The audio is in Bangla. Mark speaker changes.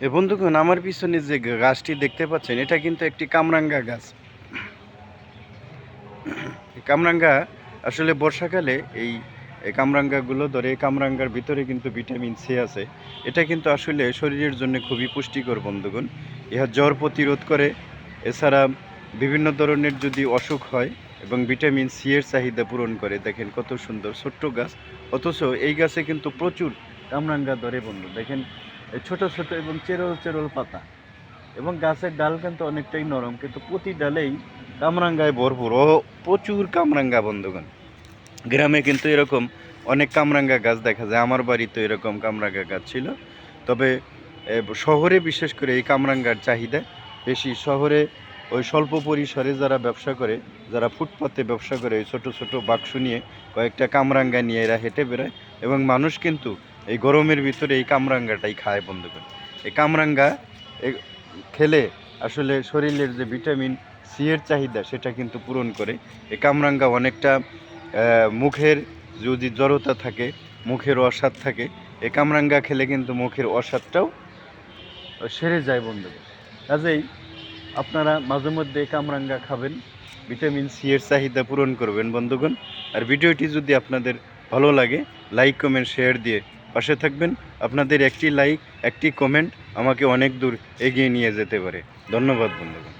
Speaker 1: বন্ধুগণ, আমার পিছনে যে গাছটি দেখতে পাচ্ছেন এটা কিন্তু একটি কামরাঙ্গা গাছ। কামরাঙ্গা আসলে বর্ষাকালে এই কামরাঙ্গাগুলো ধরে। এই কামরাঙ্গার ভিতরে কিন্তু ভিটামিন সি আছে। এটা কিন্তু আসলে শরীরের জন্য খুবই পুষ্টিকর বন্ধুগণ। ইহা জ্বর প্রতিরোধ করে। এছাড়া বিভিন্ন ধরনের যদি অসুখ হয় এবং ভিটামিন সি এর চাহিদা পূরণ করে। দেখেন কত সুন্দর ছোট্ট গাছ, অথচ এই গাছে কিন্তু প্রচুর কামরাঙ্গা ধরে বন্ধু। দেখেন ছোট ছোট এবং চেরল চেরল পাতা, এবং গাছের ডাল কিন্তু অনেকটাই নরম, কিন্তু প্রতি ডালেই কামরাঙ্গায় ভরপুর। প্রচুর কামরাঙ্গা বন্ধুগণ। গ্রামে কিন্তু এরকম অনেক কামরাঙ্গা গাছ দেখা যায়। আমার বাড়িতে এরকম কামরাঙ্গা গাছ ছিল। তবে শহরে বিশেষ করে এই কামরাঙ্গার চাহিদা বেশি। শহরে ওই স্বল্প পরিসরে যারা ব্যবসা করে, যারা ফুটপাতে ব্যবসা করে, ওই ছোটো ছোটো বাক্স নিয়ে কয়েকটা কামরাঙ্গা নিয়ে এরা হেঁটে বেড়ায়, এবং মানুষ কিন্তু এই গরমের ভিতরে এই কামরাঙ্গাটাই খায় বন্ধুগণ। এই কামরাঙ্গা খেলে আসলে শরীরের যে ভিটামিন সি এর চাহিদা সেটা কিন্তু পূরণ করে। এই কামরাঙ্গা অনেকটা মুখের যদি জড়তা থাকে, মুখের অস্বাদ থাকে, এই কামরাঙ্গা খেলে কিন্তু মুখের অস্বাদটাও সেরে যায় বন্ধুগণ। কাজেই আপনারা মাঝে মধ্যে কামরাঙ্গা খাবেন, ভিটামিন সি এর চাহিদা পূরণ করবেন বন্ধুগণ। আর ভিডিওটি যদি আপনাদের ভালো লাগে, লাইক কমেন্ট শেয়ার দিয়ে পাশে থাকবেন। আপনাদের একটি লাইক, একটি কমেন্ট আমাকে অনেক দূর এগিয়ে নিয়ে যেতে পারে। ধন্যবাদ বন্ধুগণ।